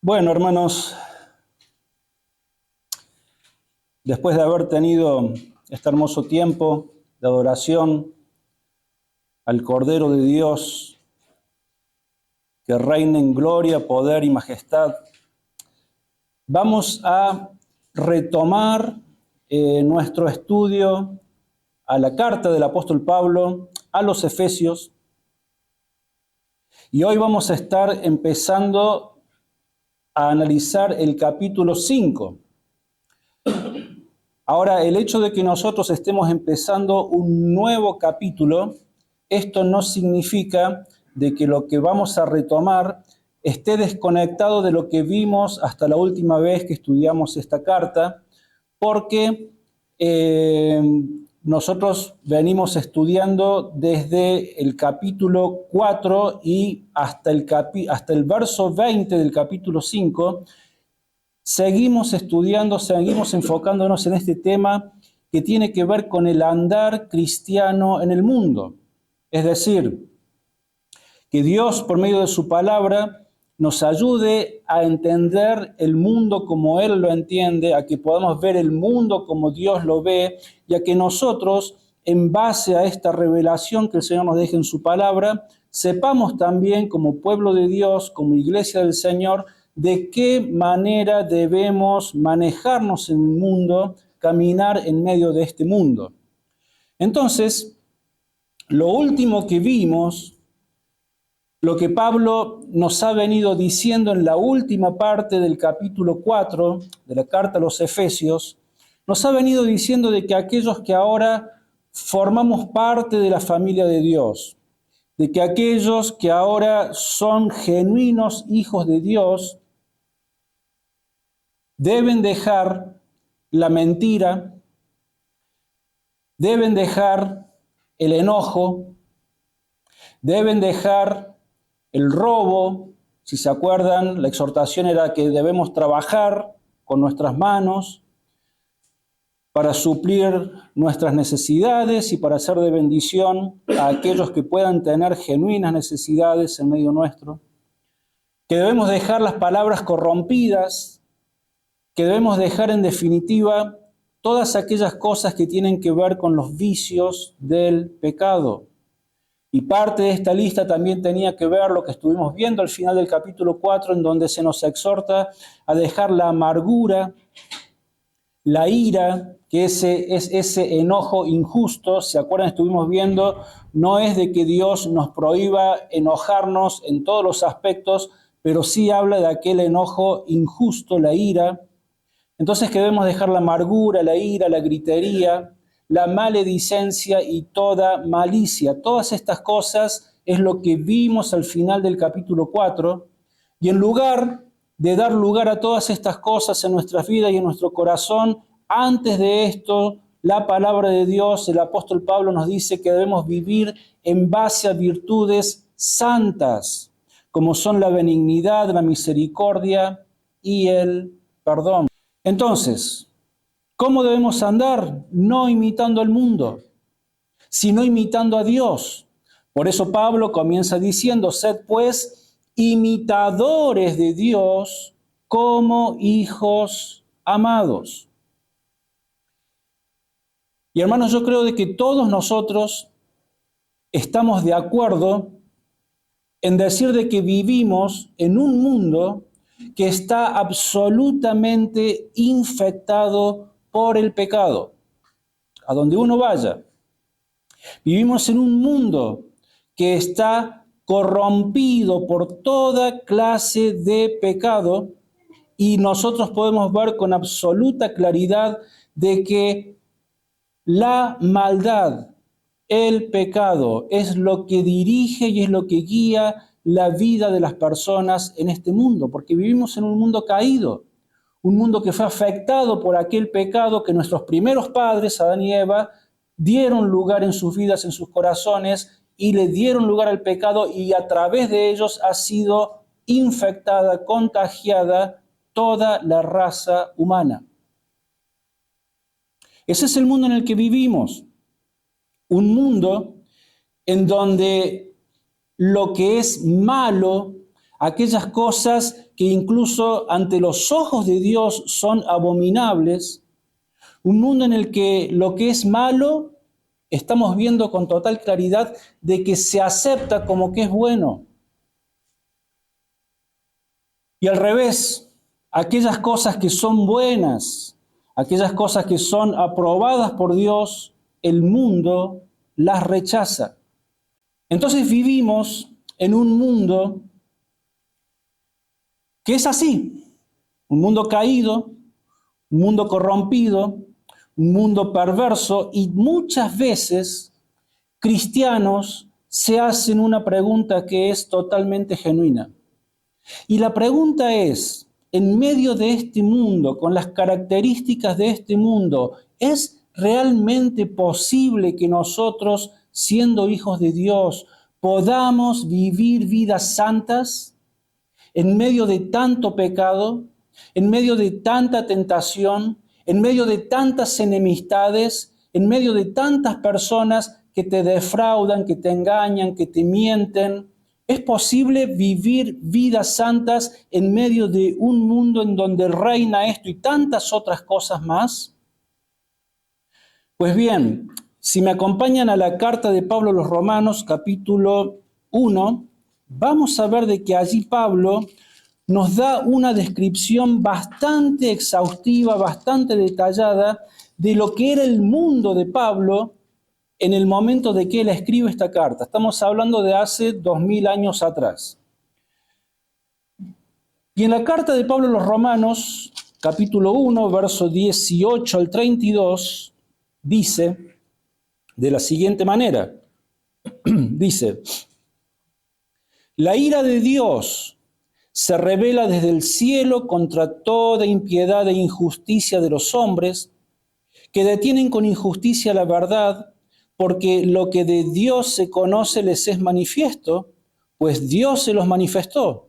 Bueno, hermanos, después de haber tenido este hermoso tiempo de adoración al Cordero de Dios, que reina en gloria, poder y majestad, vamos a retomar nuestro estudio a la carta del apóstol Pablo a los Efesios. Y hoy vamos a estar empezando a analizar el capítulo 5. Ahora, el hecho de que nosotros estemos empezando un nuevo capítulo, esto no significa de que lo que vamos a retomar esté desconectado de lo que vimos hasta la última vez que estudiamos esta carta, porque nosotros venimos estudiando desde el capítulo 4 y hasta el verso 20 del capítulo 5. Seguimos estudiando, seguimos enfocándonos en este tema que tiene que ver con el andar cristiano en el mundo. Es decir, que Dios, por medio de su palabra, nos ayude a entender el mundo como Él lo entiende, a que podamos ver el mundo como Dios lo ve, y a que nosotros, en base a esta revelación que el Señor nos deja en su palabra, sepamos también como pueblo de Dios, como iglesia del Señor, de qué manera debemos manejarnos en el mundo, caminar en medio de este mundo. Entonces, lo último que vimos, lo que Pablo nos ha venido diciendo en la última parte del capítulo 4 de la carta a los Efesios, nos ha venido diciendo de que aquellos que ahora formamos parte de la familia de Dios, de que aquellos que ahora son genuinos hijos de Dios, deben dejar la mentira, deben dejar el enojo, deben dejar el robo. Si se acuerdan, la exhortación era que debemos trabajar con nuestras manos para suplir nuestras necesidades y para ser de bendición a aquellos que puedan tener genuinas necesidades en medio nuestro. Que debemos dejar las palabras corrompidas, que debemos dejar en definitiva todas aquellas cosas que tienen que ver con los vicios del pecado. Y parte de esta lista también tenía que ver lo que estuvimos viendo al final del capítulo 4, en donde se nos exhorta a dejar la amargura, la ira, que es ese enojo injusto. ¿Se acuerdan? Estuvimos viendo, no es de que Dios nos prohíba enojarnos en todos los aspectos, pero sí habla de aquel enojo injusto, la ira. Entonces que debemos dejar la amargura, la ira, la gritería, la maledicencia y toda malicia. Todas estas cosas es lo que vimos al final del capítulo 4. Y en lugar de dar lugar a todas estas cosas en nuestras vidas y en nuestro corazón, antes de esto, la palabra de Dios, el apóstol Pablo nos dice que debemos vivir en base a virtudes santas, como son la benignidad, la misericordia y el perdón. Entonces, ¿cómo debemos andar? No imitando al mundo, sino imitando a Dios. Por eso Pablo comienza diciendo: sed pues imitadores de Dios como hijos amados. Y hermanos, yo creo de que todos nosotros estamos de acuerdo en decir de que vivimos en un mundo que está absolutamente infectado por el pecado. A donde uno vaya. Vivimos en un mundo que está corrompido por toda clase de pecado, y nosotros podemos ver con absoluta claridad de que la maldad, el pecado, es lo que dirige y es lo que guía la vida de las personas en este mundo, porque vivimos en un mundo caído, un mundo que fue afectado por aquel pecado que nuestros primeros padres, Adán y Eva, dieron lugar en sus vidas, en sus corazones, y le dieron lugar al pecado, y a través de ellos ha sido infectada, contagiada toda la raza humana. Ese es el mundo en el que vivimos, un mundo en donde lo que es malo, aquellas cosas que incluso ante los ojos de Dios son abominables, un mundo en el que lo que es malo estamos viendo con total claridad de que se acepta como que es bueno. Y al revés, aquellas cosas que son buenas, aquellas cosas que son aprobadas por Dios, el mundo las rechaza. Entonces vivimos en un mundo que es así, un mundo caído, un mundo corrompido, un mundo perverso, y muchas veces cristianos se hacen una pregunta que es totalmente genuina. Y la pregunta es, en medio de este mundo, con las características de este mundo, ¿es realmente posible que nosotros, siendo hijos de Dios, podamos vivir vidas santas en medio de tanto pecado, en medio de tanta tentación, en medio de tantas enemistades, en medio de tantas personas que te defraudan, que te engañan, que te mienten? ¿Es posible vivir vidas santas en medio de un mundo en donde reina esto y tantas otras cosas más? Pues bien, si me acompañan a la carta de Pablo a los Romanos, capítulo 1, vamos a ver de que allí Pablo nos da una descripción bastante exhaustiva, bastante detallada de lo que era el mundo de Pablo en el momento de que él escribe esta carta. Estamos hablando de hace 2000 años atrás. Y en la carta de Pablo a los Romanos, capítulo 1, verso 18 al 32, dice de la siguiente manera, dice, la ira de Dios se revela desde el cielo contra toda impiedad e injusticia de los hombres que detienen con injusticia la verdad, porque lo que de Dios se conoce les es manifiesto, pues Dios se los manifestó.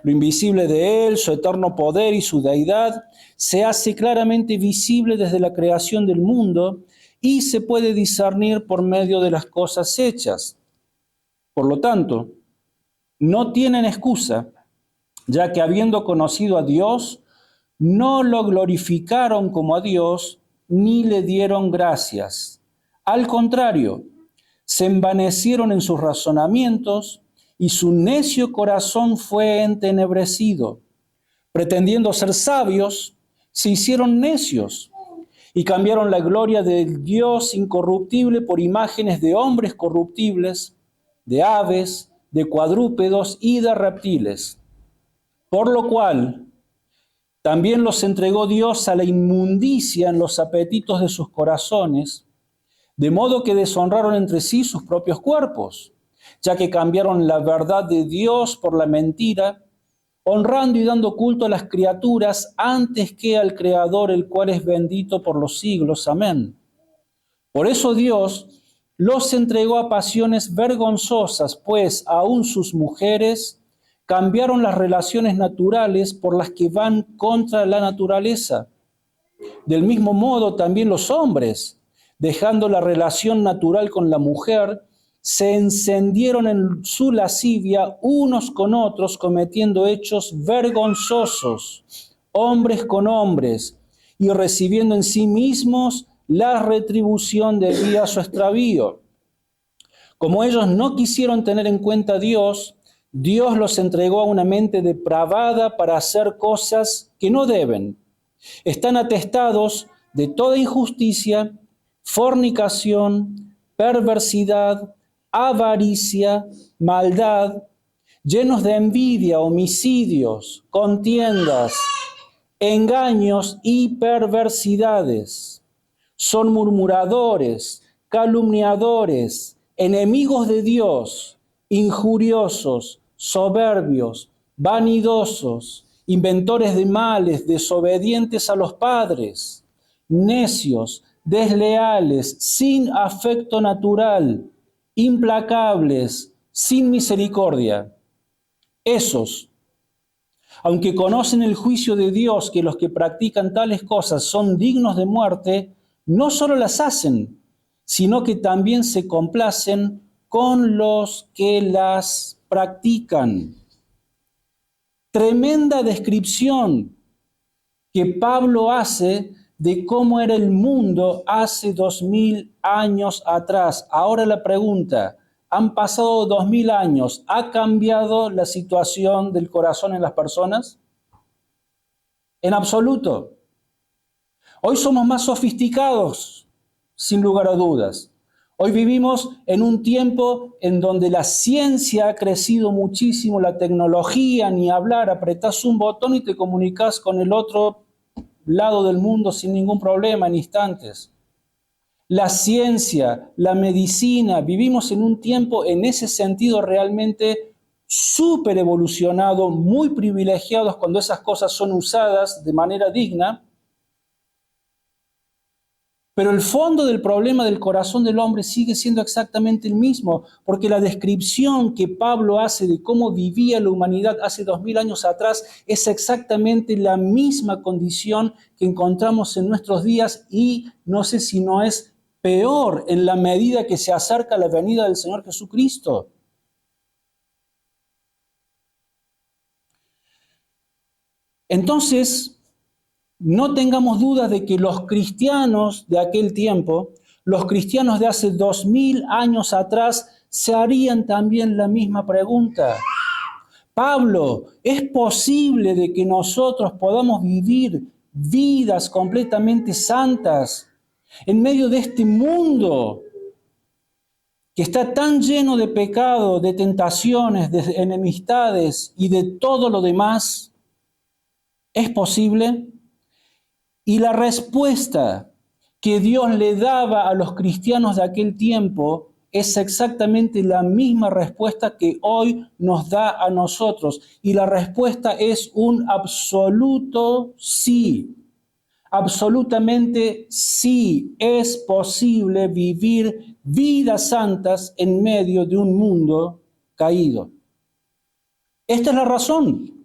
Lo invisible de Él, su eterno poder y su deidad, se hace claramente visible desde la creación del mundo y se puede discernir por medio de las cosas hechas. Por lo tanto, no tienen excusa, ya que habiendo conocido a Dios, no lo glorificaron como a Dios, ni le dieron gracias. Al contrario, se envanecieron en sus razonamientos y su necio corazón fue entenebrecido. Pretendiendo ser sabios, se hicieron necios y cambiaron la gloria del Dios incorruptible por imágenes de hombres corruptibles, de aves, de cuadrúpedos y de reptiles. Por lo cual, también los entregó Dios a la inmundicia en los apetitos de sus corazones, de modo que deshonraron entre sí sus propios cuerpos, ya que cambiaron la verdad de Dios por la mentira, honrando y dando culto a las criaturas antes que al Creador, el cual es bendito por los siglos. Amén. Por eso Dios los entregó a pasiones vergonzosas, pues aún sus mujeres cambiaron las relaciones naturales por las que van contra la naturaleza. Del mismo modo, también los hombres, dejando la relación natural con la mujer, se encendieron en su lascivia unos con otros, cometiendo hechos vergonzosos, hombres con hombres, y recibiendo en sí mismos la retribución debida a su extravío. Como ellos no quisieron tener en cuenta a Dios, Dios los entregó a una mente depravada para hacer cosas que no deben. Están atestados de toda injusticia, fornicación, perversidad, avaricia, maldad, llenos de envidia, homicidios, contiendas, engaños y perversidades. Son murmuradores, calumniadores, enemigos de Dios, injuriosos, soberbios, vanidosos, inventores de males, desobedientes a los padres, necios, desleales, sin afecto natural, implacables, sin misericordia. Esos, aunque conocen el juicio de Dios, que los que practican tales cosas son dignos de muerte, no solo las hacen, sino que también se complacen con los que las practican. Tremenda descripción que Pablo hace de cómo era el mundo hace 2000 años atrás. Ahora la pregunta, han pasado 2000 años, ¿ha cambiado la situación del corazón en las personas? En absoluto. Hoy somos más sofisticados, sin lugar a dudas. Hoy vivimos en un tiempo en donde la ciencia ha crecido muchísimo, la tecnología, ni hablar, apretás un botón y te comunicas con el otro lado del mundo sin ningún problema en instantes. La ciencia, la medicina, vivimos en un tiempo en ese sentido realmente súper evolucionado, muy privilegiados cuando esas cosas son usadas de manera digna. Pero el fondo del problema del corazón del hombre sigue siendo exactamente el mismo, porque la descripción que Pablo hace de cómo vivía la humanidad hace 2000 años atrás es exactamente la misma condición que encontramos en nuestros días y no sé si no es peor en la medida que se acerca la venida del Señor Jesucristo. Entonces, no tengamos dudas de que los cristianos de aquel tiempo, los cristianos de hace 2000 años atrás, se harían también la misma pregunta. Pablo, ¿es posible de que nosotros podamos vivir vidas completamente santas en medio de este mundo que está tan lleno de pecado, de tentaciones, de enemistades y de todo lo demás? ¿Es posible? Y la respuesta que Dios le daba a los cristianos de aquel tiempo es exactamente la misma respuesta que hoy nos da a nosotros. Y la respuesta es un absoluto sí. Absolutamente sí, es posible vivir vidas santas en medio de un mundo caído. Esta es la razón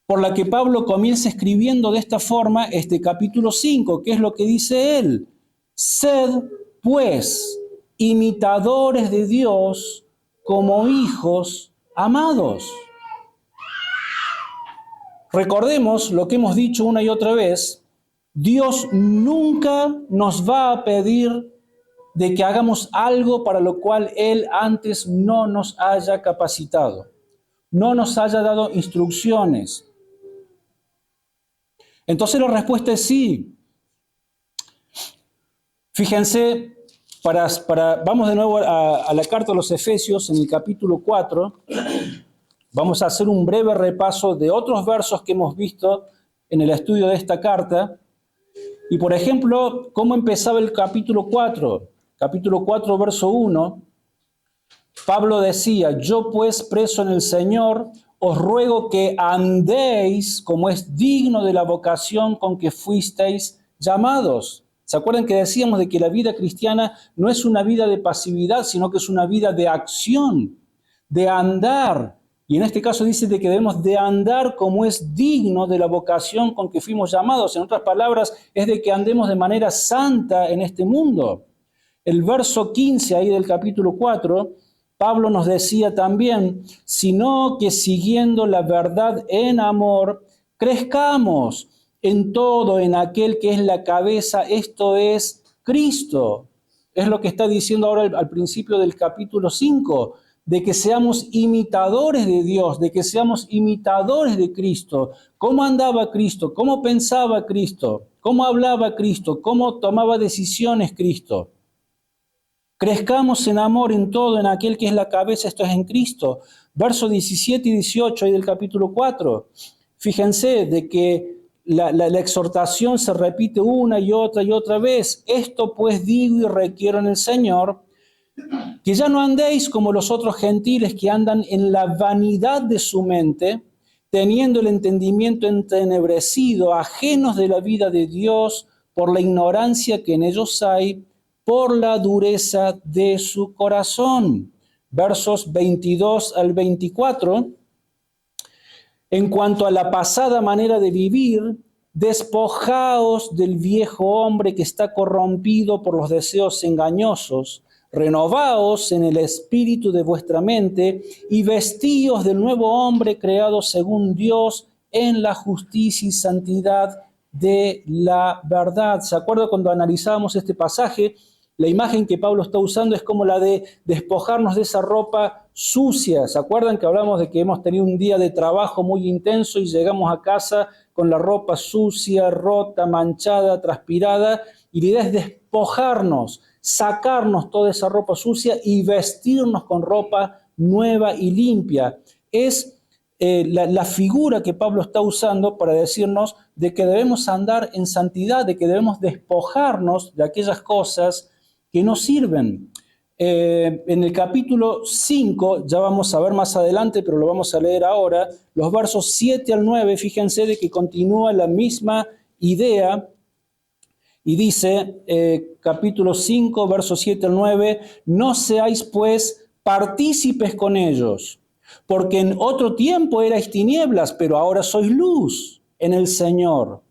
por la que Pablo comienza escribiendo de esta forma este capítulo 5, que es lo que dice él. Sed, pues, imitadores de Dios como hijos amados. Recordemos lo que hemos dicho una y otra vez, Dios nunca nos va a pedir de que hagamos algo para lo cual Él antes no nos haya capacitado, no nos haya dado instrucciones. Entonces la respuesta es sí. Fíjense, vamos de nuevo a la carta a los Efesios en el capítulo 4. Vamos a hacer un breve repaso de otros versos que hemos visto en el estudio de esta carta. Y por ejemplo, ¿cómo empezaba el capítulo 4? Capítulo 4, verso 1. Pablo decía, yo pues preso en el Señor, os ruego que andéis como es digno de la vocación con que fuisteis llamados. ¿Se acuerdan que decíamos de que la vida cristiana no es una vida de pasividad, sino que es una vida de acción, de andar? Y en este caso dice de que debemos de andar como es digno de la vocación con que fuimos llamados. En otras palabras, es de que andemos de manera santa en este mundo. El verso 15 ahí del capítulo 4, Pablo nos decía también, sino que siguiendo la verdad en amor, crezcamos en todo, en aquel que es la cabeza, esto es Cristo. Es lo que está diciendo ahora al principio del capítulo 5, de que seamos imitadores de Dios, de que seamos imitadores de Cristo. ¿Cómo andaba Cristo? ¿Cómo pensaba Cristo? ¿Cómo hablaba Cristo? ¿Cómo tomaba decisiones Cristo? Crezcamos en amor en todo, en aquel que es la cabeza, esto es en Cristo. Versos 17 y 18 ahí del capítulo 4. Fíjense de que la exhortación se repite una y otra vez. Esto pues digo y requiero en el Señor, que ya no andéis como los otros gentiles que andan en la vanidad de su mente, teniendo el entendimiento entenebrecido, ajenos de la vida de Dios por la ignorancia que en ellos hay, por la dureza de su corazón. Versos 22 al 24. En cuanto a la pasada manera de vivir, despojaos del viejo hombre que está corrompido por los deseos engañosos, renovaos en el espíritu de vuestra mente y vestíos del nuevo hombre creado según Dios en la justicia y santidad de la verdad. ¿Se acuerda cuando analizábamos este pasaje? La imagen que Pablo está usando es como la de despojarnos de esa ropa sucia. ¿Se acuerdan que hablamos de que hemos tenido un día de trabajo muy intenso y llegamos a casa con la ropa sucia, rota, manchada, transpirada? Y la idea es despojarnos, sacarnos toda esa ropa sucia y vestirnos con ropa nueva y limpia. Es la figura que Pablo está usando para decirnos de que debemos andar en santidad, de que debemos despojarnos de aquellas cosas que no sirven. En el capítulo 5, ya vamos a ver más adelante, pero lo vamos a leer ahora, los versos 7 al 9, fíjense de que continúa la misma idea y dice, capítulo 5, versos 7 al 9, no seáis pues partícipes con ellos, porque en otro tiempo erais tinieblas, pero ahora sois luz en el Señor.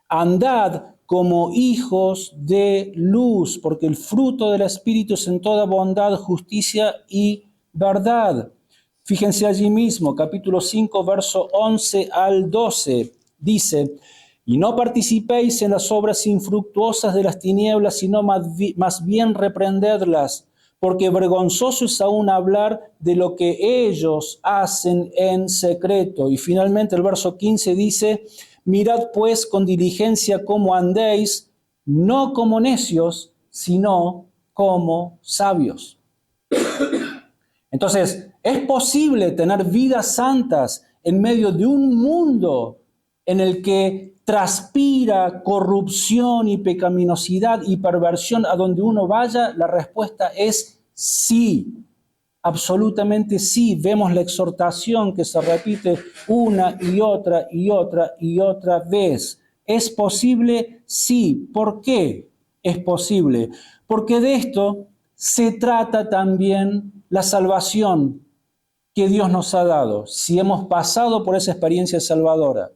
Andad como hijos de luz, porque el fruto del Espíritu es en toda bondad, justicia y verdad. Fíjense allí mismo, capítulo 5, verso 11 al 12, dice, y no participéis en las obras infructuosas de las tinieblas, sino más bien reprendedlas, porque vergonzoso es aún hablar de lo que ellos hacen en secreto. Y finalmente el verso 15 dice, mirad pues con diligencia cómo andéis, no como necios, sino como sabios. Entonces, es posible tener vidas santas en medio de un mundo en el que transpira corrupción y pecaminosidad y perversión a donde uno vaya. La respuesta es sí, absolutamente sí. Vemos la exhortación que se repite una y otra y otra y otra vez. ¿Es posible? Sí. ¿Por qué es posible? Porque de esto se trata también la salvación que Dios nos ha dado, si hemos pasado por esa experiencia salvadora.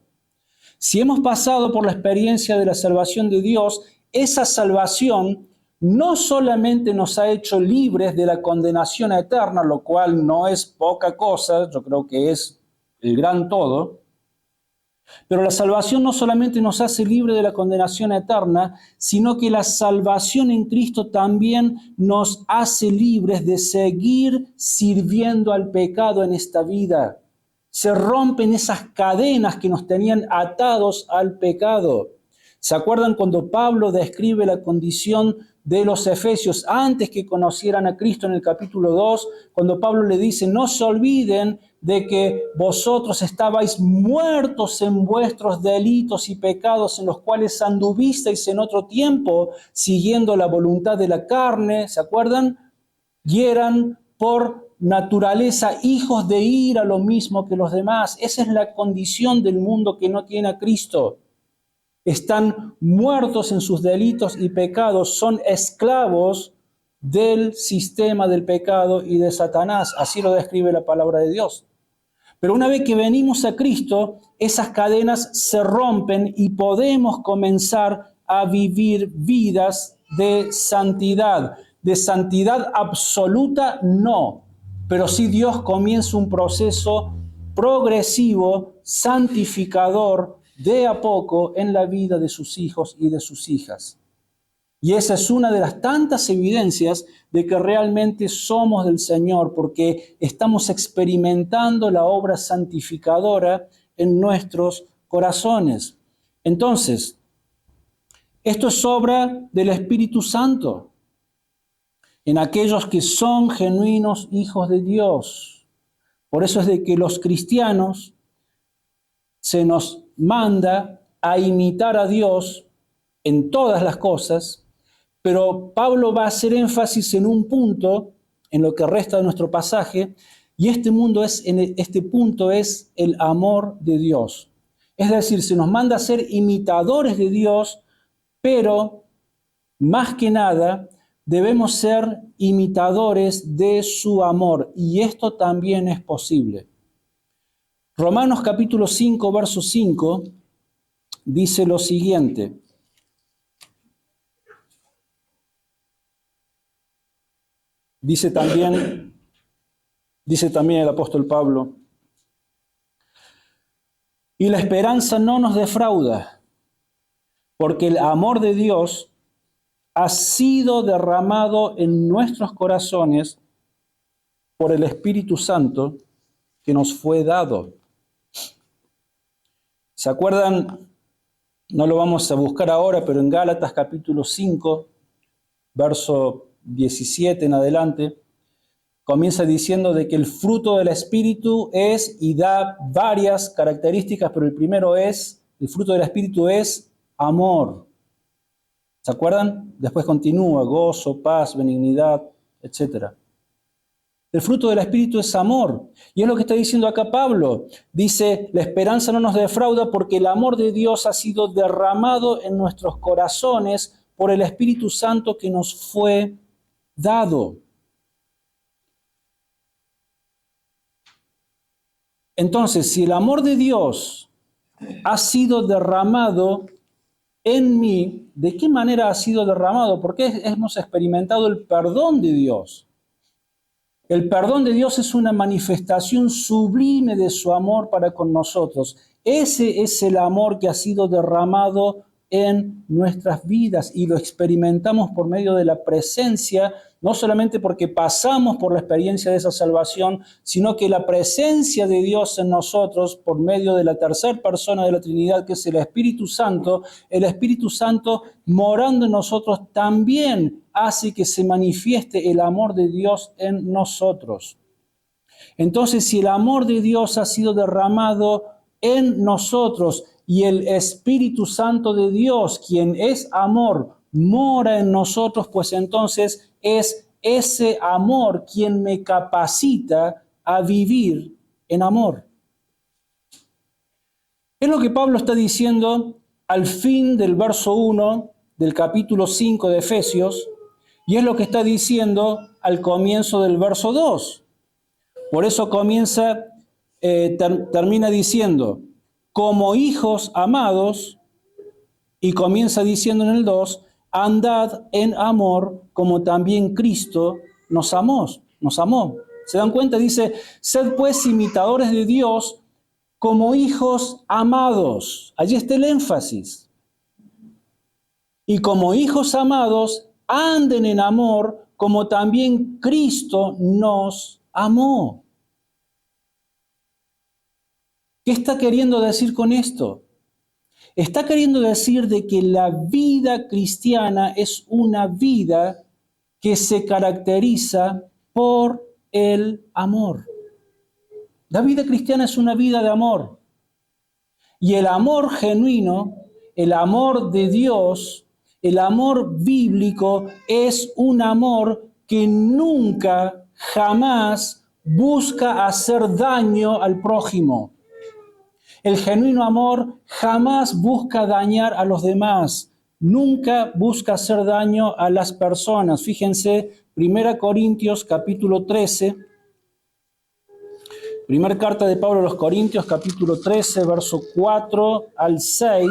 Si hemos pasado por la experiencia de la salvación de Dios, esa salvación no solamente nos ha hecho libres de la condenación eterna, lo cual no es poca cosa, yo creo que es el gran todo, pero la salvación no solamente nos hace libres de la condenación eterna, sino que la salvación en Cristo también nos hace libres de seguir sirviendo al pecado en esta vida. Se rompen esas cadenas que nos tenían atados al pecado. ¿Se acuerdan cuando Pablo describe la condición de los efesios antes que conocieran a Cristo en el capítulo 2? Cuando Pablo le dice, no se olviden de que vosotros estabais muertos en vuestros delitos y pecados en los cuales anduvisteis en otro tiempo, siguiendo la voluntad de la carne, ¿se acuerdan? Y eran por naturaleza hijos de ira, lo mismo que los demás. Esa es la condición del mundo que no tiene a Cristo. Están muertos en sus delitos y pecados, son esclavos del sistema del pecado y de Satanás. Así lo describe la palabra de Dios. Pero una vez que venimos a Cristo, esas cadenas se rompen y podemos comenzar a vivir vidas de santidad. De santidad absoluta, no. Pero sí Dios comienza un proceso progresivo, santificador, de a poco en la vida de sus hijos y de sus hijas. Y esa es una de las tantas evidencias de que realmente somos del Señor, porque estamos experimentando la obra santificadora en nuestros corazones. Entonces, esto es obra del Espíritu Santo en aquellos que son genuinos hijos de Dios. Por eso es de que los cristianos se nos manda a imitar a Dios en todas las cosas. Pero Pablo va a hacer énfasis en un punto, en lo que resta de nuestro pasaje, y este punto es el amor de Dios. Es decir, se nos manda a ser imitadores de Dios, pero más que nada debemos ser imitadores de su amor, y esto también es posible. Romanos capítulo 5, verso 5, dice lo siguiente. Dice también el apóstol Pablo, y la esperanza no nos defrauda, porque el amor de Dios ha sido derramado en nuestros corazones por el Espíritu Santo que nos fue dado. ¿Se acuerdan? No lo vamos a buscar ahora, pero en Gálatas capítulo 5, verso 17 en adelante, comienza diciendo de que el fruto del Espíritu es y da varias características, pero el fruto del Espíritu es amor. ¿Se acuerdan? Después continúa, gozo, paz, benignidad, etc. El fruto del Espíritu es amor. Y es lo que está diciendo acá Pablo. Dice, la esperanza no nos defrauda porque el amor de Dios ha sido derramado en nuestros corazones por el Espíritu Santo que nos fue dado. Entonces, si el amor de Dios ha sido derramado en mí, ¿de qué manera ha sido derramado? Porque hemos experimentado el perdón de Dios. El perdón de Dios es una manifestación sublime de su amor para con nosotros. Ese es el amor que ha sido derramado en nuestras vidas y lo experimentamos por medio de la presencia, no solamente porque pasamos por la experiencia de esa salvación, sino que la presencia de Dios en nosotros por medio de la tercera persona de la Trinidad, que es el Espíritu Santo morando en nosotros también hace que se manifieste el amor de Dios en nosotros. Entonces, si el amor de Dios ha sido derramado en nosotros y el Espíritu Santo de Dios, quien es amor, mora en nosotros, pues entonces es ese amor quien me capacita a vivir en amor. Es lo que Pablo está diciendo al fin del verso 1 del capítulo 5 de Efesios, y es lo que está diciendo al comienzo del verso 2. Por eso termina diciendo, como hijos amados, y comienza diciendo en el 2, andad en amor como también Cristo nos amó. ¿Se dan cuenta? Dice, sed pues imitadores de Dios como hijos amados. Allí está el énfasis. Y como hijos amados, anden en amor como también Cristo nos amó. ¿Qué está queriendo decir con esto? Está queriendo decir de que la vida cristiana es una vida que se caracteriza por el amor. La vida cristiana es una vida de amor. Y el amor genuino, el amor de Dios, el amor bíblico es un amor que nunca, jamás busca hacer daño al prójimo. El genuino amor jamás busca dañar a los demás, nunca busca hacer daño a las personas. Fíjense, 1 Corintios capítulo 13, primera carta de Pablo a los Corintios capítulo 13, verso 4 al 6.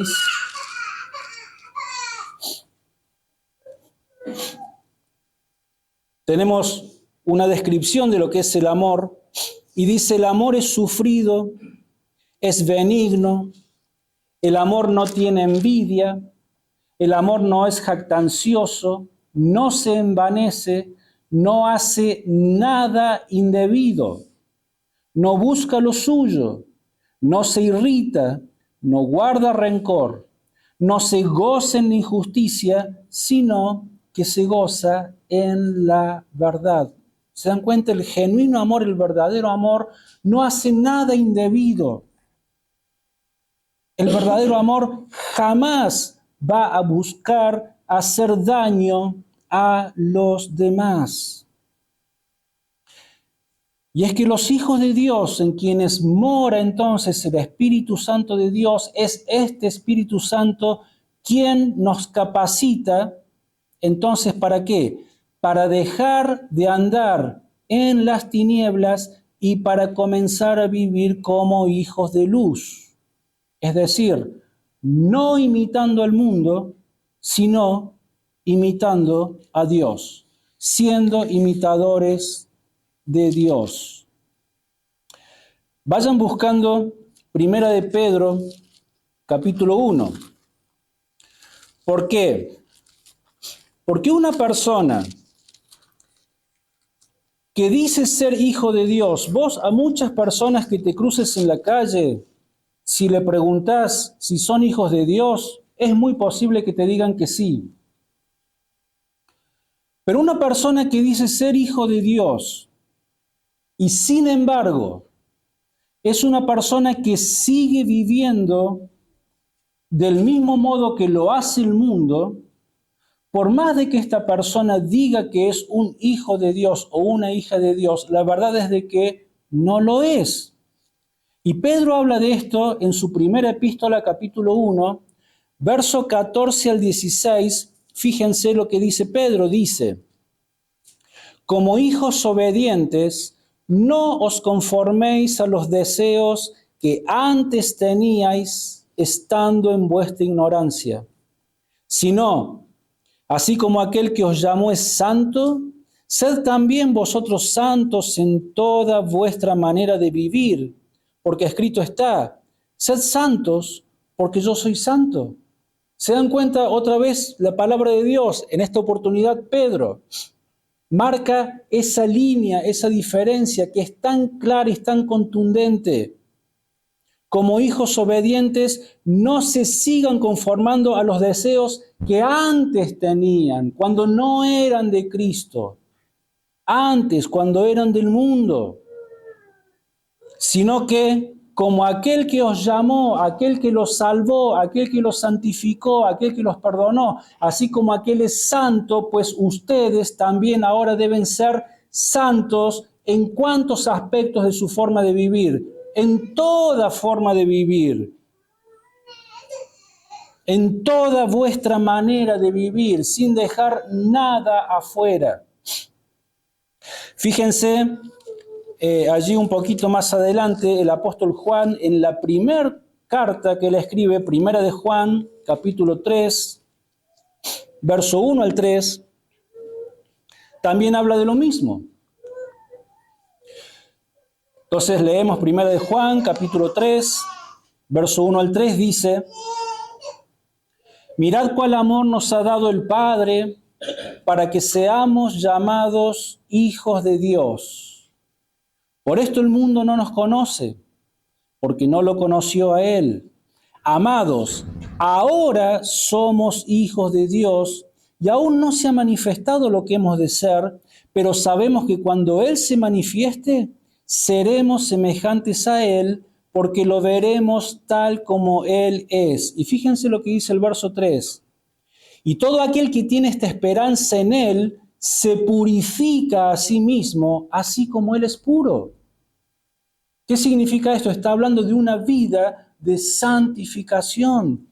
Tenemos una descripción de lo que es el amor y dice, el amor es sufrido, es benigno, el amor no tiene envidia, el amor no es jactancioso, no se envanece, no hace nada indebido, no busca lo suyo, no se irrita, no guarda rencor, no se goza en la injusticia, sino que se goza en la verdad. ¿Se dan cuenta? El genuino amor, el verdadero amor, no hace nada indebido. El verdadero amor jamás va a buscar hacer daño a los demás. Y es que los hijos de Dios, en quienes mora entonces el Espíritu Santo de Dios, es este Espíritu Santo quien nos capacita, entonces, ¿para qué? Para dejar de andar en las tinieblas y para comenzar a vivir como hijos de luz. Es decir, no imitando al mundo, sino imitando a Dios. siendo imitadores de Dios. Vayan buscando Primera de Pedro, capítulo 1. ¿Por qué? Porque una persona que dice ser hijo de Dios, vos a muchas personas que te cruces en la calle, si le preguntás si son hijos de Dios, es muy posible que te digan que sí. Pero una persona que dice ser hijo de Dios y sin embargo es una persona que sigue viviendo del mismo modo que lo hace el mundo, por más de que esta persona diga que es un hijo de Dios o una hija de Dios, la verdad es de que no lo es. Y Pedro habla de esto en su primera epístola, capítulo 1, verso 14 al 16. Fíjense lo que dice Pedro, dice: como hijos obedientes, no os conforméis a los deseos que antes teníais estando en vuestra ignorancia, sino, así como aquel que os llamó es santo, sed también vosotros santos en toda vuestra manera de vivir, porque escrito está: sed santos, porque yo soy santo. ¿Se dan cuenta otra vez la palabra de Dios? En esta oportunidad, Pedro marca esa línea, esa diferencia que es tan clara y tan contundente. Como hijos obedientes, no se sigan conformando a los deseos que antes tenían, cuando no eran de Cristo, antes, cuando eran del mundo, sino que como aquel que os llamó, aquel que los salvó, aquel que los santificó, aquel que los perdonó, así como aquel es santo, pues ustedes también ahora deben ser santos en cuantos aspectos de su forma de vivir, en toda forma de vivir, en toda vuestra manera de vivir, sin dejar nada afuera. Fíjense, allí un poquito más adelante, el apóstol Juan, en la primera carta que le escribe, primera de Juan, capítulo 3, verso 1 al 3, también habla de lo mismo. Entonces leemos primera de Juan, capítulo 3, verso 1 al 3, dice: mirad cuál amor nos ha dado el Padre para que seamos llamados hijos de Dios. Por esto el mundo no nos conoce, porque no lo conoció a Él. Amados, ahora somos hijos de Dios y aún no se ha manifestado lo que hemos de ser, pero sabemos que cuando Él se manifieste, seremos semejantes a Él, porque lo veremos tal como Él es. Y fíjense lo que dice el verso 3. Y todo aquel que tiene esta esperanza en Él, se purifica a sí mismo, así como Él es puro. ¿Qué significa esto? Está hablando de una vida de santificación.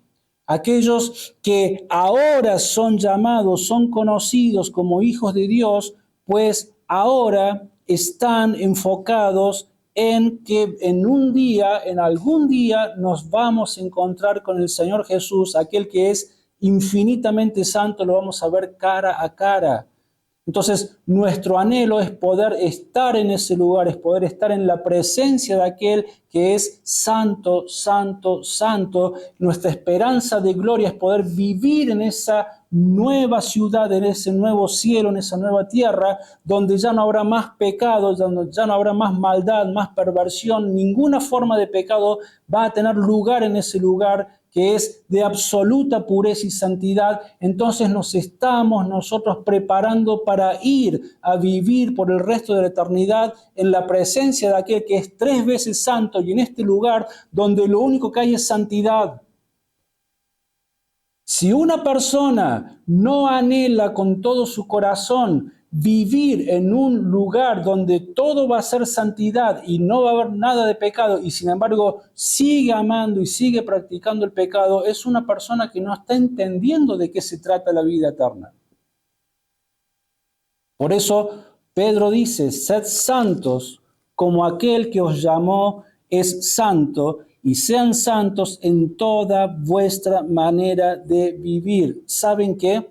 Aquellos que ahora son llamados, son conocidos como hijos de Dios, pues ahora están enfocados en que en un día, en algún día, nos vamos a encontrar con el Señor Jesús, aquel que es infinitamente santo, lo vamos a ver cara a cara. Entonces, nuestro anhelo es poder estar en ese lugar, es poder estar en la presencia de aquel que es santo, santo, santo. Nuestra esperanza de gloria es poder vivir en esa nueva ciudad, en ese nuevo cielo, en esa nueva tierra, donde ya no habrá más pecado, donde ya no habrá más maldad, más perversión. Ninguna forma de pecado va a tener lugar en ese lugar, que es de absoluta pureza y santidad. Entonces nos estamos nosotros preparando para ir a vivir por el resto de la eternidad en la presencia de aquel que es 3 veces santo y en este lugar donde lo único que hay es santidad. Si una persona no anhela con todo su corazón vivir en un lugar donde todo va a ser santidad y no va a haber nada de pecado, y sin embargo sigue amando y sigue practicando el pecado, es una persona que no está entendiendo de qué se trata la vida eterna. Por eso Pedro dice: sed santos como aquel que os llamó es santo, y sean santos en toda vuestra manera de vivir. ¿Saben qué?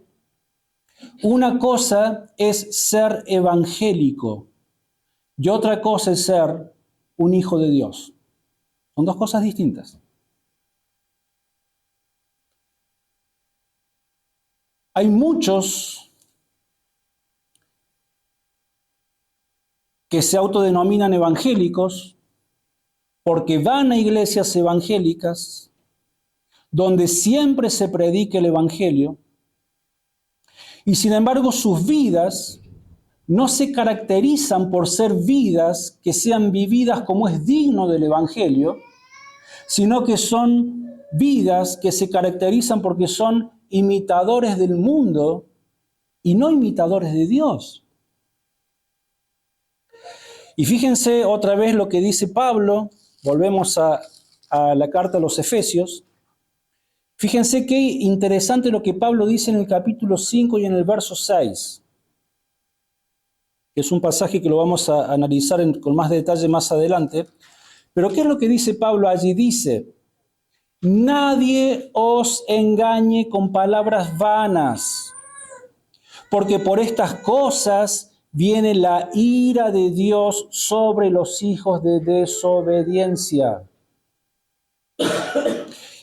Una cosa es ser evangélico y otra cosa es ser un hijo de Dios. Son dos cosas distintas. Hay muchos que se autodenominan evangélicos porque van a iglesias evangélicas donde siempre se predica el evangelio y sin embargo sus vidas no se caracterizan por ser vidas que sean vividas como es digno del evangelio, sino que son vidas que se caracterizan porque son imitadores del mundo y no imitadores de Dios. Y fíjense otra vez lo que dice Pablo, volvemos a la carta a los Efesios. Fíjense qué interesante lo que Pablo dice en el capítulo 5 y en el verso 6, que es un pasaje que lo vamos a analizar con más detalle más adelante. Pero ¿qué es lo que dice Pablo allí? Dice: nadie os engañe con palabras vanas, porque por estas cosas viene la ira de Dios sobre los hijos de desobediencia.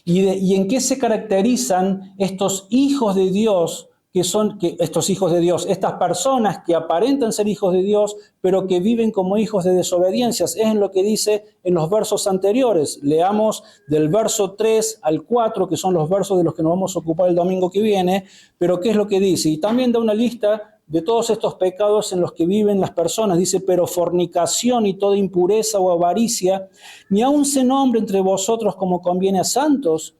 ¿Y en qué se caracterizan estos hijos de Dios? Estos hijos de Dios, estas personas que aparentan ser hijos de Dios, pero que viven como hijos de desobediencias. Es en lo que dice en los versos anteriores. Leamos del verso 3 al 4, que son los versos de los que nos vamos a ocupar el domingo que viene. Pero ¿qué es lo que dice? Y también da una lista de todos estos pecados en los que viven las personas. Dice: pero fornicación y toda impureza o avaricia, ni aun se nombre entre vosotros como conviene a santos.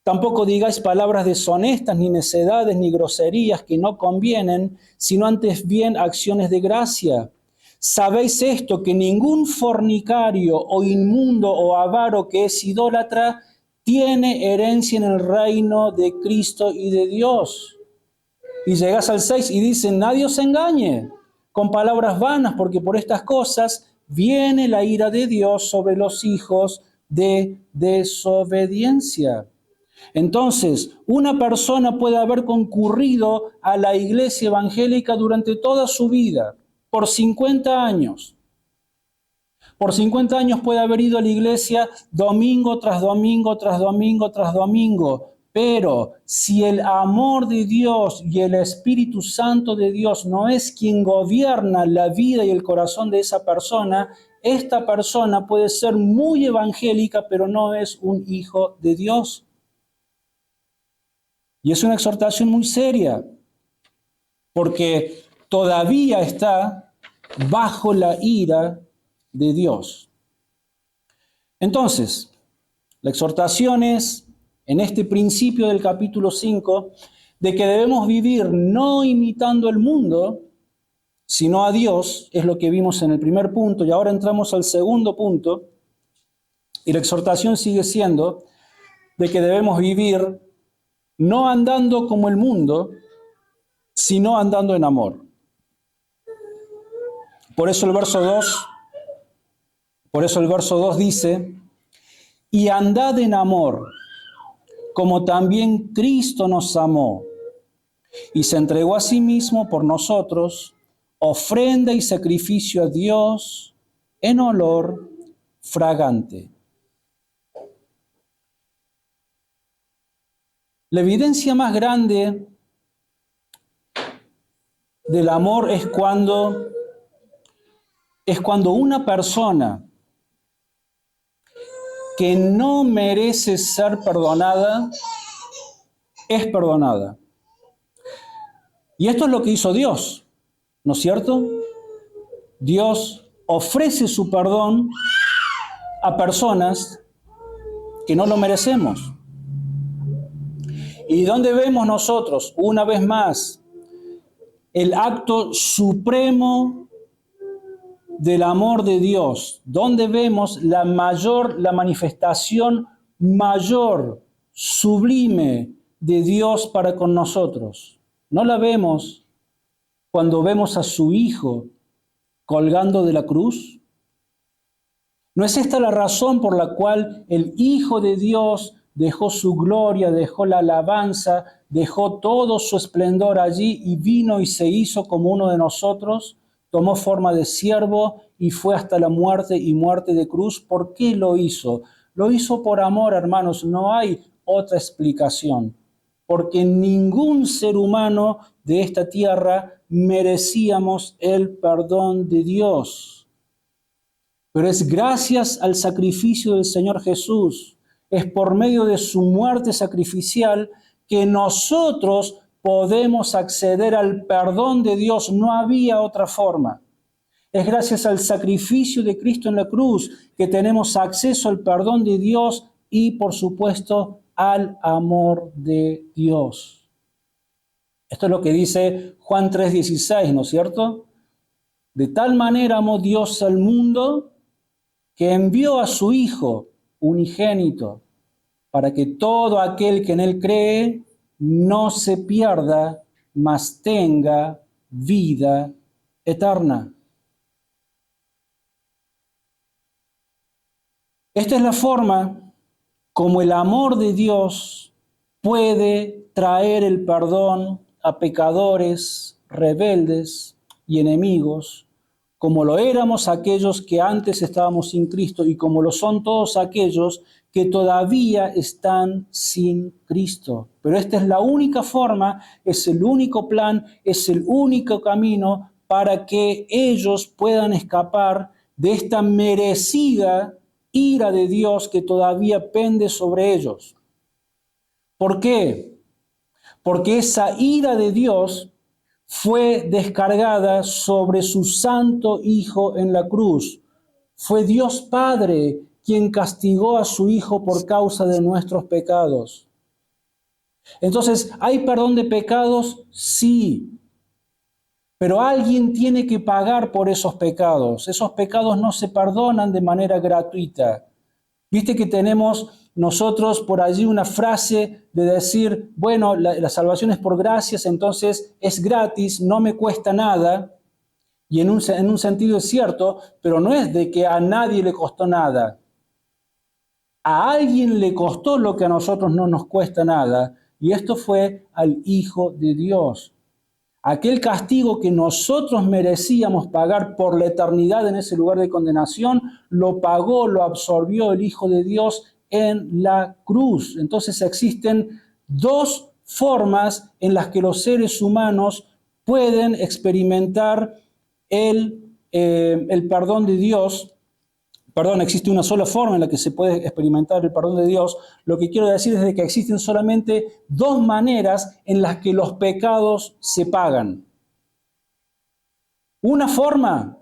Tampoco digáis palabras deshonestas, ni necedades, ni groserías que no convienen, sino antes bien acciones de gracia. Sabéis esto, que ningún fornicario o inmundo o avaro que es idólatra tiene herencia en el reino de Cristo y de Dios. Y llegás al 6 y dice: nadie os engañe con palabras vanas, porque por estas cosas viene la ira de Dios sobre los hijos de desobediencia. Entonces, una persona puede haber concurrido a la iglesia evangélica durante toda su vida, por 50 años. Por 50 años puede haber ido a la iglesia domingo tras domingo, tras domingo, tras domingo. Pero si el amor de Dios y el Espíritu Santo de Dios no es quien gobierna la vida y el corazón de esa persona, esta persona puede ser muy evangélica, pero no es un hijo de Dios. Y es una exhortación muy seria, porque todavía está bajo la ira de Dios. Entonces, la exhortación es, en este principio del capítulo 5, de que debemos vivir no imitando el mundo, sino a Dios. Es lo que vimos en el primer punto, y ahora entramos al segundo punto, y la exhortación sigue siendo de que debemos vivir no andando como el mundo, sino andando en amor. Por eso el verso 2 dice: y andad en amor, como también Cristo nos amó, y se entregó a sí mismo por nosotros, ofrenda y sacrificio a Dios en olor fragante. La evidencia más grande del amor es cuando una persona que no merece ser perdonada es perdonada. Y esto es lo que hizo Dios, ¿no es cierto? Dios ofrece su perdón a personas que no lo merecemos. ¿Y dónde vemos nosotros, una vez más, el acto supremo del amor de Dios? ¿Dónde vemos la manifestación mayor, sublime de Dios para con nosotros? ¿No la vemos cuando vemos a su Hijo colgando de la cruz? ¿No es esta la razón por la cual el Hijo de Dios dejó su gloria, dejó la alabanza, dejó todo su esplendor allí y vino y se hizo como uno de nosotros, tomó forma de siervo y fue hasta la muerte y muerte de cruz. ¿Por qué lo hizo? Lo hizo por amor, hermanos, no hay otra explicación. Porque ningún ser humano de esta tierra merecíamos el perdón de Dios. Pero es gracias al sacrificio del Señor Jesús, es por medio de su muerte sacrificial que nosotros podemos acceder al perdón de Dios. No había otra forma. Es gracias al sacrificio de Cristo en la cruz que tenemos acceso al perdón de Dios y, por supuesto, al amor de Dios. Esto es lo que dice Juan 3:16, ¿no es cierto? De tal manera amó Dios al mundo que envió a su Hijo unigénito para que todo aquel que en Él cree no se pierda, mas tenga vida eterna. Esta es la forma como el amor de Dios puede traer el perdón a pecadores, rebeldes y enemigos, como lo éramos aquellos que antes estábamos sin Cristo y como lo son todos aquellos que todavía están sin Cristo. Pero esta es la única forma, es el único plan, es el único camino para que ellos puedan escapar de esta merecida ira de Dios que todavía pende sobre ellos. ¿Por qué? Porque esa ira de Dios fue descargada sobre su santo Hijo en la cruz. Fue Dios Padre quien castigó a su Hijo por causa de nuestros pecados. Entonces, ¿hay perdón de pecados? Sí. Pero alguien tiene que pagar por esos pecados. Esos pecados no se perdonan de manera gratuita. Viste que tenemos nosotros por allí una frase de decir, bueno, la salvación es por gracias, entonces es gratis, no me cuesta nada. Y en un sentido es cierto, pero no es de que a nadie le costó nada. A alguien le costó lo que a nosotros no nos cuesta nada, y esto fue al Hijo de Dios. Aquel castigo que nosotros merecíamos pagar por la eternidad en ese lugar de condenación, lo pagó, lo absorbió el Hijo de Dios en la cruz. Entonces existen dos formas en las que los seres humanos pueden experimentar el perdón de Dios. Perdón, existe una sola forma en la que se puede experimentar el perdón de Dios. Lo que quiero decir es de que existen solamente dos maneras en las que los pecados se pagan. Una forma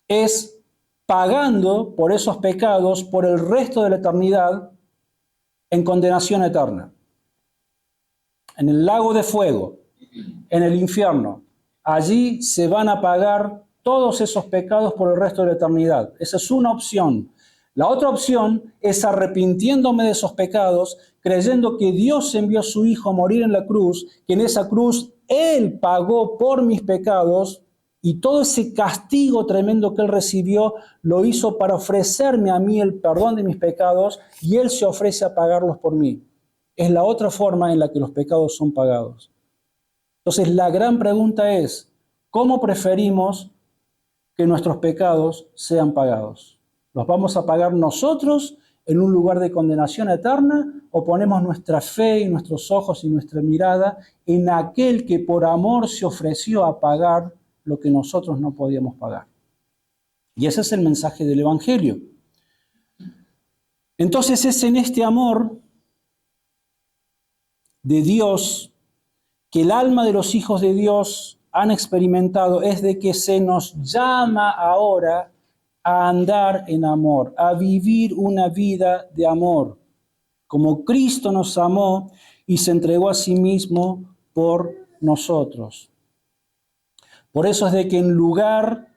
es pagando por esos pecados por el resto de la eternidad en condenación eterna. En el lago de fuego, en el infierno. Allí se van a pagar todos esos pecados por el resto de la eternidad. Esa es una opción. La otra opción es arrepintiéndome de esos pecados, creyendo que Dios envió a su Hijo a morir en la cruz, que en esa cruz Él pagó por mis pecados y todo ese castigo tremendo que Él recibió lo hizo para ofrecerme a mí el perdón de mis pecados y Él se ofrece a pagarlos por mí. Es la otra forma en la que los pecados son pagados. Entonces la gran pregunta es, ¿cómo preferimos que nuestros pecados sean pagados? ¿Los vamos a pagar nosotros en un lugar de condenación eterna o ponemos nuestra fe y nuestros ojos y nuestra mirada en aquel que por amor se ofreció a pagar lo que nosotros no podíamos pagar? Y ese es el mensaje del Evangelio. Entonces es en este amor de Dios que el alma de los hijos de Dios han experimentado, es de que se nos llama ahora a andar en amor, a vivir una vida de amor, como Cristo nos amó y se entregó a sí mismo por nosotros. Por eso es de que en lugar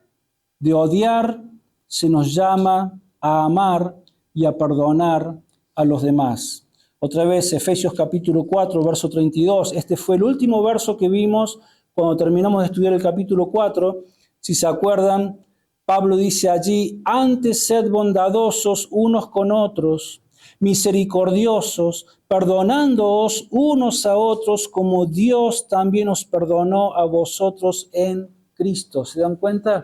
de odiar, se nos llama a amar y a perdonar a los demás. Otra vez, Efesios capítulo 4, verso 32. Este fue el último verso que vimos cuando terminamos de estudiar el capítulo 4. Si se acuerdan, Pablo dice allí, antes sed bondadosos unos con otros, misericordiosos, perdonándoos unos a otros como Dios también os perdonó a vosotros en Cristo. ¿Se dan cuenta?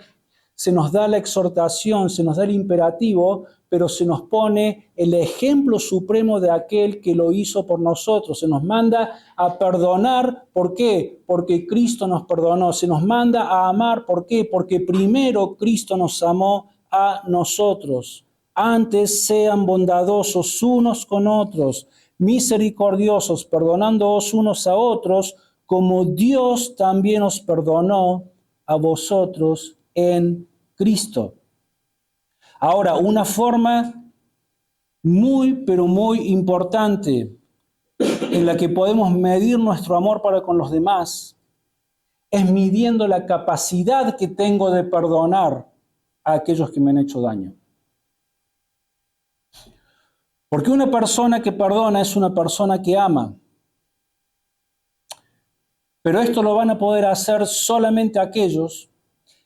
Se nos da la exhortación, se nos da el imperativo, pero se nos pone el ejemplo supremo de aquel que lo hizo por nosotros. Se nos manda a perdonar. ¿Por qué? Porque Cristo nos perdonó. Se nos manda a amar. ¿Por qué? Porque primero Cristo nos amó a nosotros. Antes sean bondadosos unos con otros, misericordiosos, perdonándoos unos a otros, como Dios también os perdonó a vosotros en Cristo. Ahora, una forma muy, pero muy importante en la que podemos medir nuestro amor para con los demás es midiendo la capacidad que tengo de perdonar a aquellos que me han hecho daño. Porque una persona que perdona es una persona que ama. Pero esto lo van a poder hacer solamente aquellos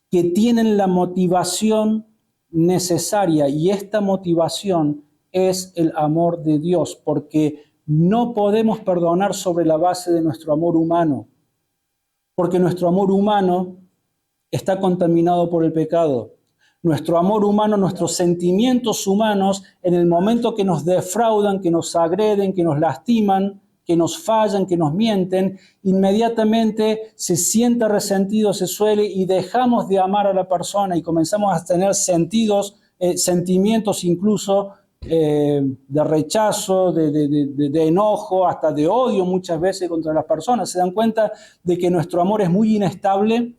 que tienen la motivación necesaria, y esta motivación es el amor de Dios, porque no podemos perdonar sobre la base de nuestro amor humano, porque nuestro amor humano está contaminado por el pecado. Nuestro amor humano, nuestros sentimientos humanos, en el momento que nos defraudan, que nos agreden, que nos lastiman, que nos fallan, que nos mienten, inmediatamente se siente resentido, se suele, y dejamos de amar a la persona y comenzamos a tener sentimientos incluso de rechazo, de enojo, hasta de odio muchas veces contra las personas. ¿Se dan cuenta de que nuestro amor es muy inestable?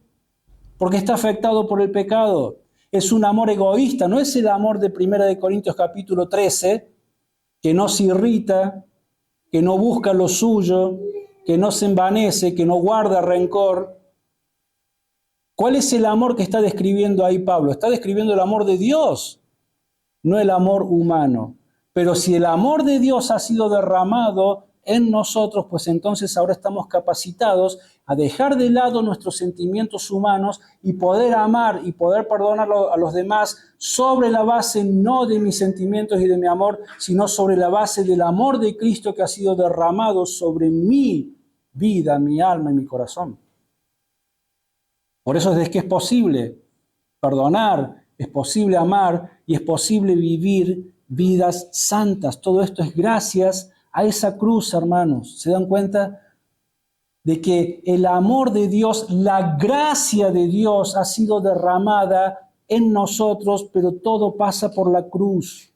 Porque está afectado por el pecado. Es un amor egoísta, no es el amor de 1 Corintios capítulo 13, que no se irrita, que no busca lo suyo, que no se envanece, que no guarda rencor. ¿Cuál es el amor que está describiendo ahí Pablo? Está describiendo el amor de Dios, no el amor humano. Pero si el amor de Dios ha sido derramado en nosotros, pues entonces ahora estamos capacitados a dejar de lado nuestros sentimientos humanos y poder amar y poder perdonar a los demás sobre la base no de mis sentimientos y de mi amor, sino sobre la base del amor de Cristo que ha sido derramado sobre mi vida, mi alma y mi corazón. Por eso es que es posible perdonar, es posible amar y es posible vivir vidas santas. Todo esto es gracias a esa cruz, hermanos. ¿Se dan cuenta de que el amor de Dios, la gracia de Dios ha sido derramada en nosotros, pero todo pasa por la cruz?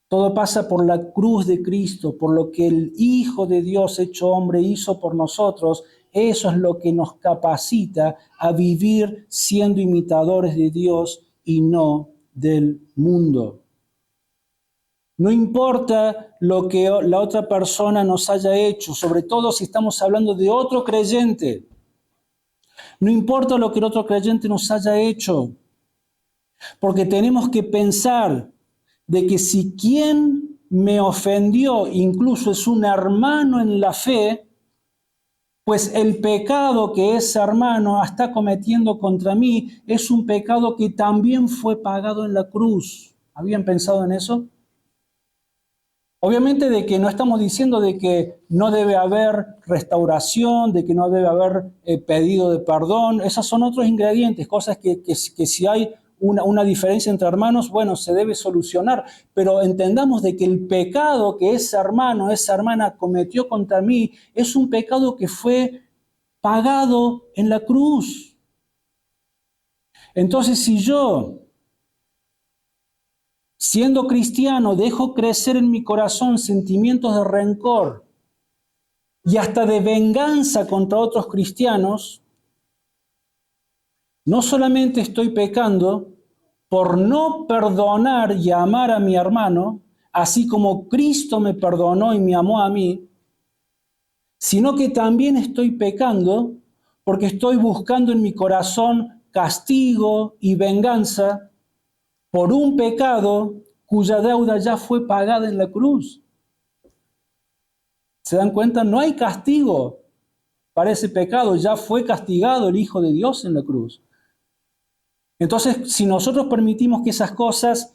Todo pasa por la cruz de Cristo, por lo que el Hijo de Dios hecho hombre hizo por nosotros. Eso es lo que nos capacita a vivir siendo imitadores de Dios y no del mundo. No importa lo que la otra persona nos haya hecho, sobre todo si estamos hablando de otro creyente. No importa lo que el otro creyente nos haya hecho, porque tenemos que pensar de que si quien me ofendió incluso es un hermano en la fe, pues el pecado que ese hermano está cometiendo contra mí es un pecado que también fue pagado en la cruz. ¿Habían pensado en eso? Obviamente de que no estamos diciendo de que no debe haber restauración, de que no debe haber pedido de perdón. Esos son otros ingredientes, cosas que si hay una diferencia entre hermanos, bueno, se debe solucionar. Pero entendamos de que el pecado que ese hermano, esa hermana cometió contra mí es un pecado que fue pagado en la cruz. Entonces, si yo, siendo cristiano, dejo crecer en mi corazón sentimientos de rencor y hasta de venganza contra otros cristianos, no solamente estoy pecando por no perdonar y amar a mi hermano, así como Cristo me perdonó y me amó a mí, sino que también estoy pecando porque estoy buscando en mi corazón castigo y venganza por un pecado cuya deuda ya fue pagada en la cruz. ¿Se dan cuenta? No hay castigo para ese pecado, ya fue castigado el Hijo de Dios en la cruz. Entonces, si nosotros permitimos que esas cosas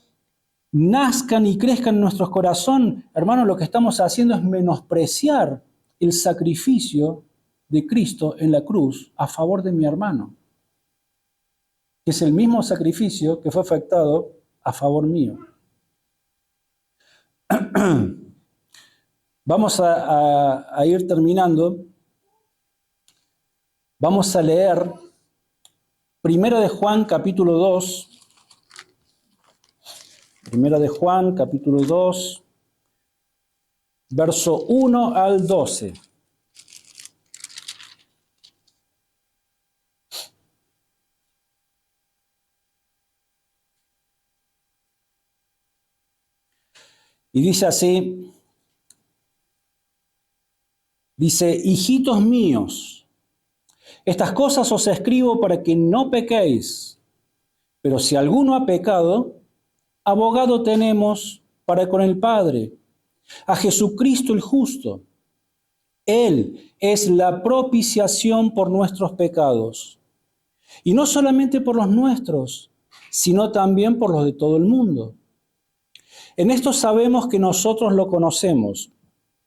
nazcan y crezcan en nuestros corazones, hermanos, lo que estamos haciendo es menospreciar el sacrificio de Cristo en la cruz a favor de mi hermano, que es el mismo sacrificio que fue efectuado a favor mío. Vamos a ir terminando. Vamos a leer 1 de Juan capítulo 2. 1 de Juan capítulo 2, verso 1 al 12. Y dice así, dice, hijitos míos, estas cosas os escribo para que no pequéis, pero si alguno ha pecado, abogado tenemos para con el Padre, a Jesucristo el justo. Él es la propiciación por nuestros pecados, y no solamente por los nuestros, sino también por los de todo el mundo. En esto sabemos que nosotros lo conocemos,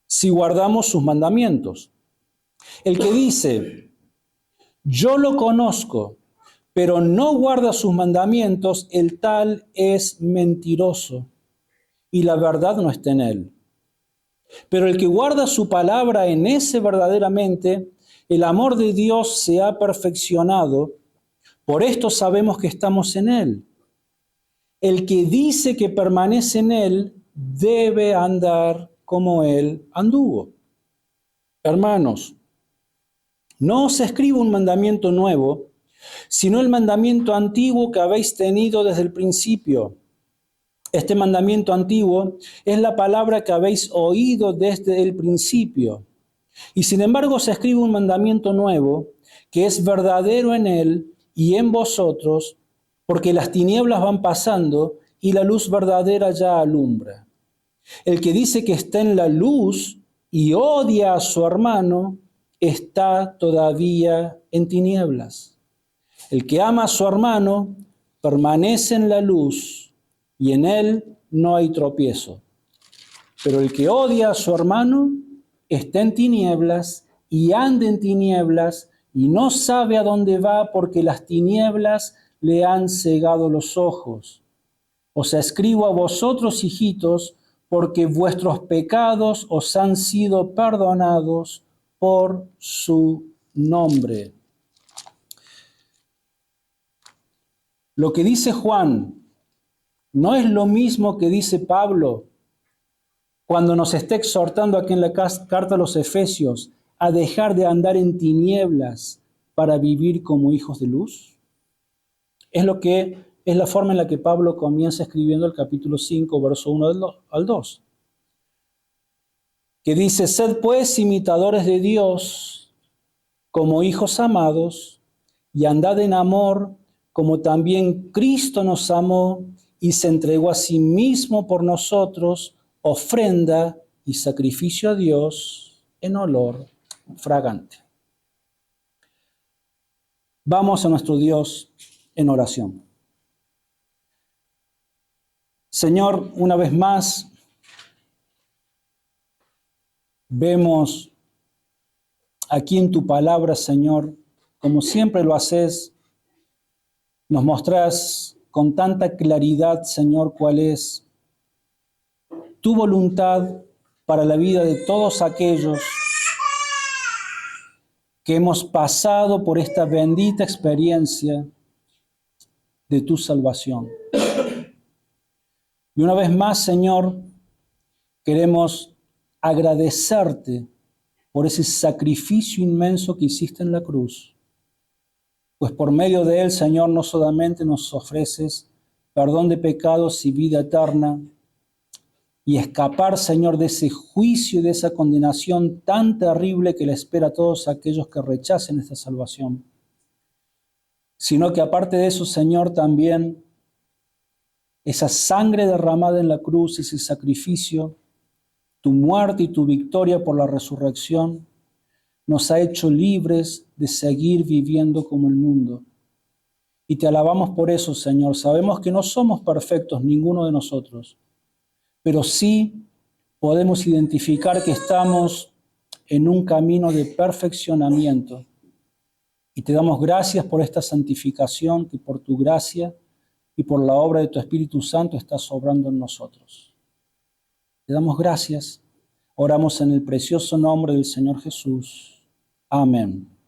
si guardamos sus mandamientos. El que dice, yo lo conozco, pero no guarda sus mandamientos, el tal es mentiroso, y la verdad no está en él. Pero el que guarda su palabra, en ese verdaderamente el amor de Dios se ha perfeccionado. Por esto sabemos que estamos en él. El que dice que permanece en él debe andar como él anduvo. Hermanos, no os escribo un mandamiento nuevo, sino el mandamiento antiguo que habéis tenido desde el principio. Este mandamiento antiguo es la palabra que habéis oído desde el principio. Y sin embargo os escribo un mandamiento nuevo, que es verdadero en él y en vosotros, porque las tinieblas van pasando y la luz verdadera ya alumbra. El que dice que está en la luz y odia a su hermano, está todavía en tinieblas. El que ama a su hermano permanece en la luz y en él no hay tropiezo. Pero el que odia a su hermano está en tinieblas y anda en tinieblas y no sabe a dónde va porque las tinieblas le han cegado los ojos. Os escribo a vosotros, hijitos, porque vuestros pecados os han sido perdonados por su nombre. Lo que dice Juan no es lo mismo que dice Pablo cuando nos está exhortando aquí en la carta a los Efesios a dejar de andar en tinieblas para vivir como hijos de luz. Es la forma en la que Pablo comienza escribiendo el capítulo 5, verso 1 al 2. Que dice, sed pues imitadores de Dios como hijos amados y andad en amor como también Cristo nos amó y se entregó a sí mismo por nosotros, ofrenda y sacrificio a Dios en olor fragante. Vamos a nuestro Dios en oración. Señor, una vez más, vemos aquí en tu palabra, Señor, como siempre lo haces, nos mostrás con tanta claridad, Señor, cuál es tu voluntad para la vida de todos aquellos que hemos pasado por esta bendita experiencia de tu salvación. Y una vez más, Señor, queremos agradecerte por ese sacrificio inmenso que hiciste en la cruz. Pues por medio de él, Señor, no solamente nos ofreces perdón de pecados y vida eterna, y escapar, Señor, de ese juicio y de esa condenación tan terrible que le espera a todos aquellos que rechacen esta salvación, sino que aparte de eso, Señor, también esa sangre derramada en la cruz, ese sacrificio, tu muerte y tu victoria por la resurrección, nos ha hecho libres de seguir viviendo como el mundo. Y te alabamos por eso, Señor. Sabemos que no somos perfectos ninguno de nosotros, pero sí podemos identificar que estamos en un camino de perfeccionamiento. Y te damos gracias por esta santificación que por tu gracia y por la obra de tu Espíritu Santo estás obrando en nosotros. Te damos gracias. Oramos en el precioso nombre del Señor Jesús. Amén.